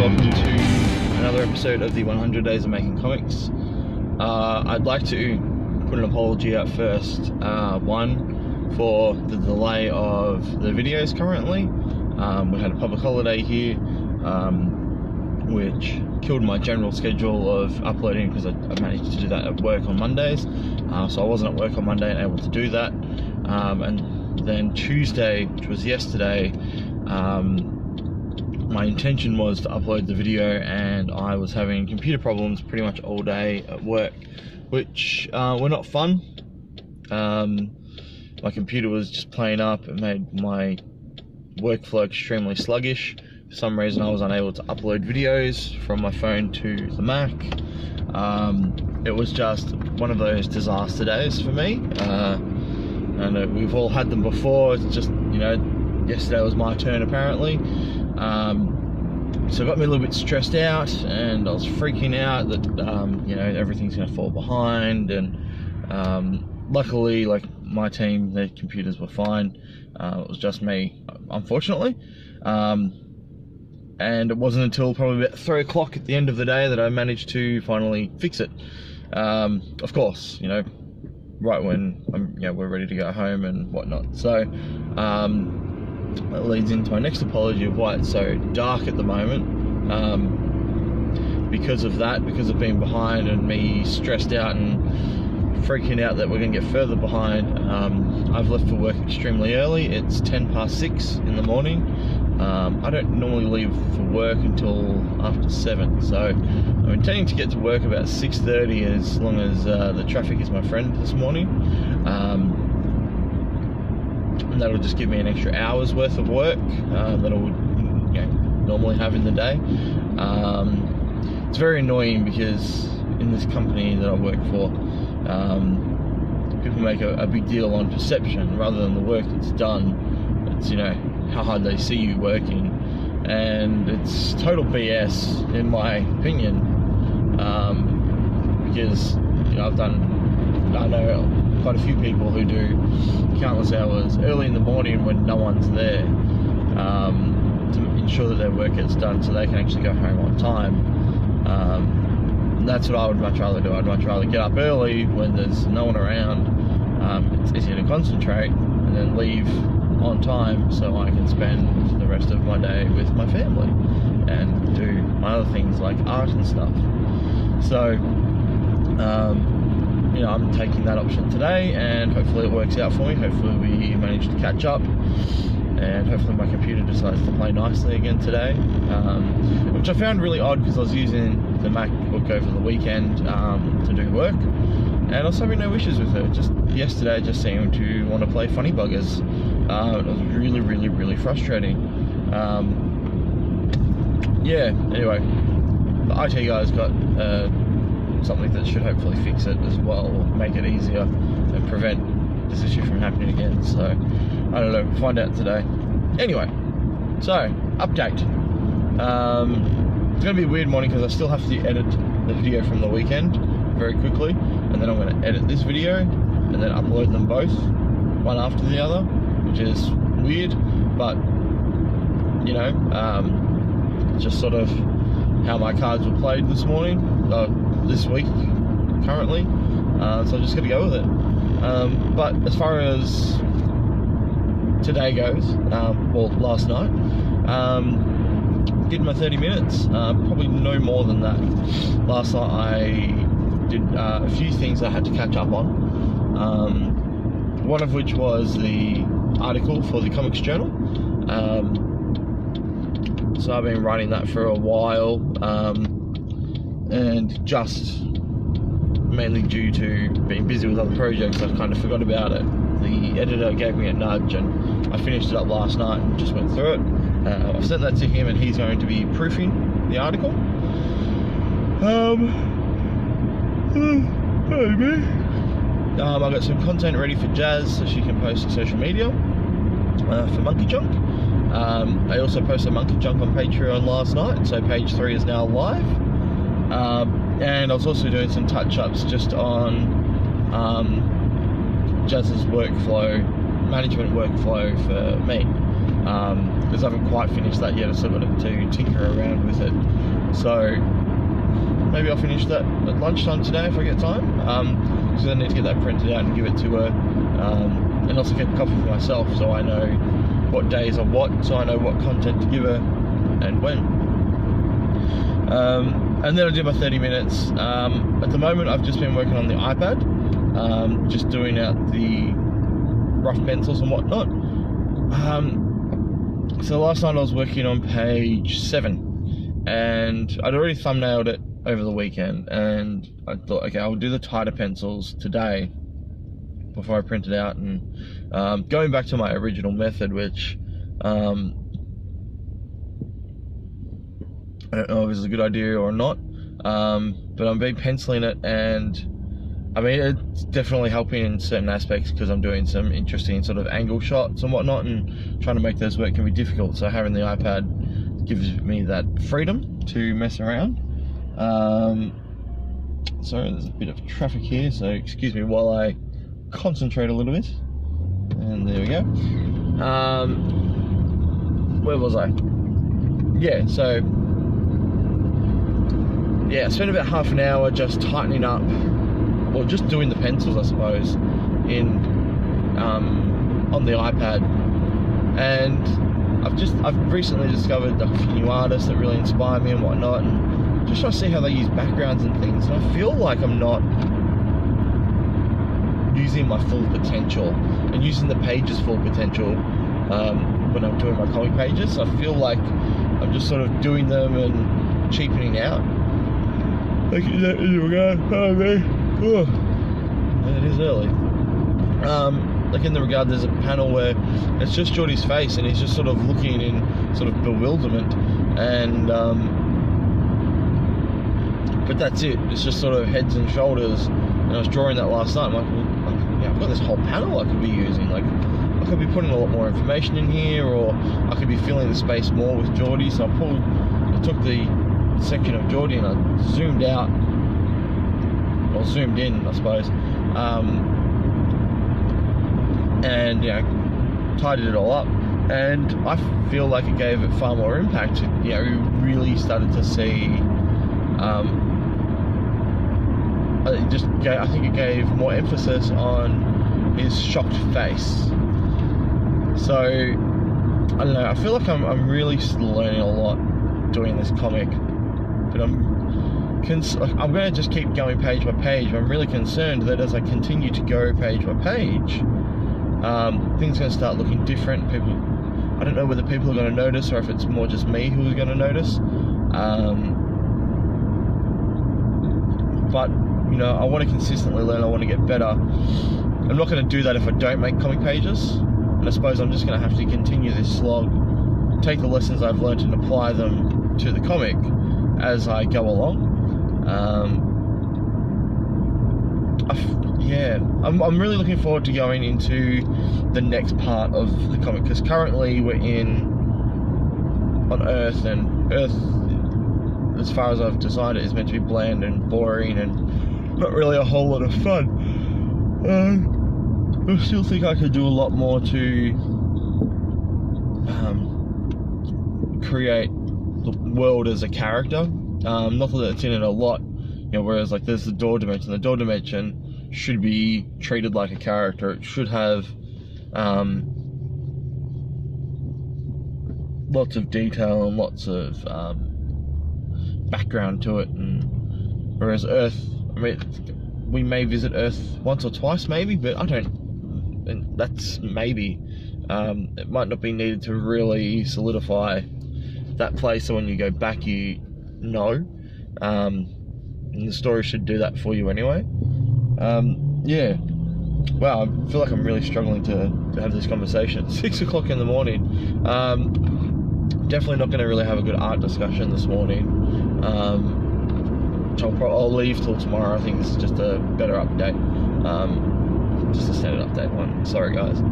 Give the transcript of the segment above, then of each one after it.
welcome to another episode of the 100 Days of Making Comics. I'd like to put an apology out first. One, for the delay of the videos currently. We had a public holiday here, which killed my general schedule of uploading because I managed to do that at work on Mondays. So I wasn't at work on Monday and able to do that. And then Tuesday, which was yesterday, my intention was to upload the video, and I was having computer problems pretty much all day at work, which were not fun. My computer was just playing up. It made my workflow extremely sluggish. For some reason I was unable to upload videos from my phone to the Mac. It was just one of those disaster days for me. And we've all had them before. It's just, yesterday was my turn apparently. So it got me a little bit stressed out, and I was freaking out that everything's going to fall behind. And luckily, like, my team, their computers were fine. It was just me, unfortunately. And it wasn't until probably about 3 o'clock at the end of the day that I managed to finally fix it. Of course, right when we're ready to go home and whatnot. So that leads into my next apology of why it's so dark at the moment. Because of that, because of being behind and me stressed out and freaking out that we're going to get further behind, I've left for work extremely early. It's 6:10 in the morning. I don't normally leave for work until after 7, so I'm intending to get to work about 6:30 as long as the traffic is my friend this morning. And that'll just give me an extra hour's worth of work that I would normally have in the day. It's very annoying because in this company that I work for, people make a big deal on perception rather than the work that's done. It's how hard they see you working, and it's total BS in my opinion, because I know quite a few people who do countless hours early in the morning when no one's there, to ensure that their work gets done so they can actually go home on time. And that's what I would much rather do. I'd much rather get up early when there's no one around. It's easier to concentrate, and then leave on time so I can spend the rest of my day with my family and do my other things like art and stuff. So I'm taking that option today, and hopefully it works out for me. Hopefully we manage to catch up, and hopefully my computer decides to play nicely again today, which I found really odd because I was using the MacBook over the weekend to do work, and I was having no issues with it. Just yesterday I just seemed to want to play Funny Buggers. It was really, really, really frustrating. Anyway, the IT guys got something that should hopefully fix it as well, or make it easier and prevent this issue from happening again. So I don't know, we'll find out today. Anyway, so update. It's gonna be a weird morning because I still have to edit the video from the weekend very quickly, and then I'm going to edit this video and then upload them both one after the other, which is weird, but just sort of how my cards were played this morning, this week currently, so I'm just gonna go with it. But as far as today goes, last night, did my 30 minutes, probably no more than that. Last night I did a few things I had to catch up on, one of which was the article for the Comics Journal. So I've been writing that for a while, and just mainly due to being busy with other projects, I kind of forgot about it. The editor gave me a nudge, and I finished it up last night and just went through it. I sent that to him, and he's going to be proofing the article. I got some content ready for Jazz so she can post to social media for Monkey Junk. I also posted Monkey Junk on Patreon last night, so page 3 is now live. And I was also doing some touch-ups just on Jazz's workflow, management workflow for me. because I haven't quite finished that yet. I've still got to tinker around with it. So maybe I'll finish that at lunchtime today if I get time, because I need to get that printed out and give it to her, and also get a copy for myself so I know what days are what, so I know what content to give her and when. And then I did my 30 minutes. At the moment I've just been working on the iPad, just doing out the rough pencils and whatnot. So last night I was working on page 7, and I'd already thumbnailed it over the weekend, and I thought, okay, I'll do the tighter pencils today before I print it out, and going back to my original method, which I don't know if it's a good idea or not, but I've been penciling it, and I mean, it's definitely helping in certain aspects because I'm doing some interesting sort of angle shots and whatnot, and trying to make those work can be difficult. So having the iPad gives me that freedom to mess around. Sorry, there's a bit of traffic here, so excuse me while I concentrate a little bit. And there we go. Where was I? Yeah, so yeah, I spent about half an hour just tightening up, or just doing the pencils, I suppose, in on the iPad. And I've recently discovered a few new artists that really inspire me and whatnot, and just trying to see how they use backgrounds and things. And I feel like I'm not using my full potential and using the page's full potential when I'm doing my comic pages. I feel like I'm just sort of doing them and cheapening out. Like, there we go. Oh, it is early. Like in the regard, there's a panel where it's just Geordie's face, and he's just sort of looking in sort of bewilderment, and but that's it. It's just sort of heads and shoulders. And I was drawing that last night. I'm like, well, yeah, I've got this whole panel I could be using. Like, I could be putting a lot more information in here, or I could be filling the space more with Geordie. So I took the section of Geordie and I zoomed out, or zoomed in, I suppose, and you know, tidied it all up, and I feel like it gave it far more impact. You know, we really started to see. I think it gave more emphasis on his shocked face. So I don't know. I feel like I'm really learning a lot doing this comic, but I'm going to just keep going page by page. I'm really concerned that as I continue to go page by page, things are going to start looking different. I don't know whether people are going to notice, or if it's more just me who's going to notice. But you know, I want to consistently learn. I want to get better. I'm not going to do that if I don't make comic pages, and I suppose I'm just going to have to continue this slog, take the lessons I've learned and apply them to the comic as I go along. I'm really looking forward to going into the next part of the comic, because currently we're on Earth, and Earth, as far as I've designed it, is meant to be bland and boring and not really a whole lot of fun. I still think I could do a lot more to create the world as a character. Not that it's in it a lot, you know, whereas like there's the door dimension. The door dimension should be treated like a character. It should have lots of detail and lots of background to it, and whereas Earth, I mean, we may visit Earth once or twice maybe, but I don't, and that's maybe. It might not be needed to really solidify that place, so when you go back you know, and the story should do that for you anyway. Yeah, wow, I feel like I'm really struggling to have this conversation at 6 o'clock in the morning. Definitely not going to really have a good art discussion this morning. I'll leave till tomorrow. I think this is just a better update, just a standard update one. Sorry guys.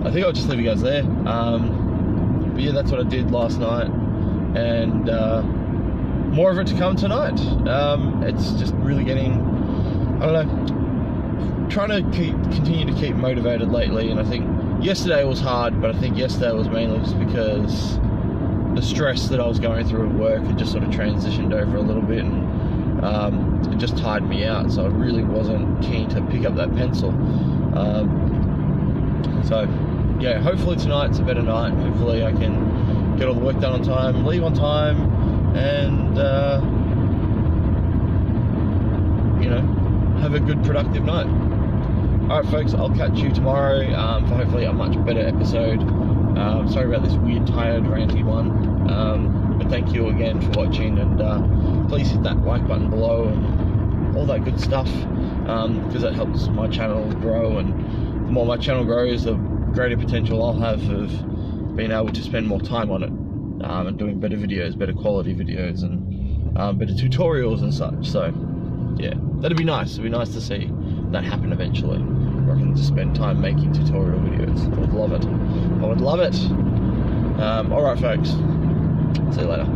I think I'll just leave you guys there. But yeah, that's what I did last night, and more of it to come tonight. It's just really getting, I don't know, trying to continue to keep motivated lately, and I think yesterday was hard, but I think yesterday was mainly just because the stress that I was going through at work had just sort of transitioned over a little bit, and it just tired me out, so I really wasn't keen to pick up that pencil. So yeah, hopefully tonight's a better night. Hopefully I can get all the work done on time, leave on time, and you know, have a good productive night. Alright folks, I'll catch you tomorrow for hopefully a much better episode. Sorry about this weird, tired, ranty one, but thank you again for watching, and please hit that like button below and all that good stuff, because that helps my channel grow, and the more my channel grows, the greater potential I'll have of being able to spend more time on it, and doing better videos, better quality videos, and better tutorials and such. So yeah, that'd be nice. It'd be nice to see that happen eventually, where I can just spend time making tutorial videos. I would love it. I would love it. Alright folks, see you later.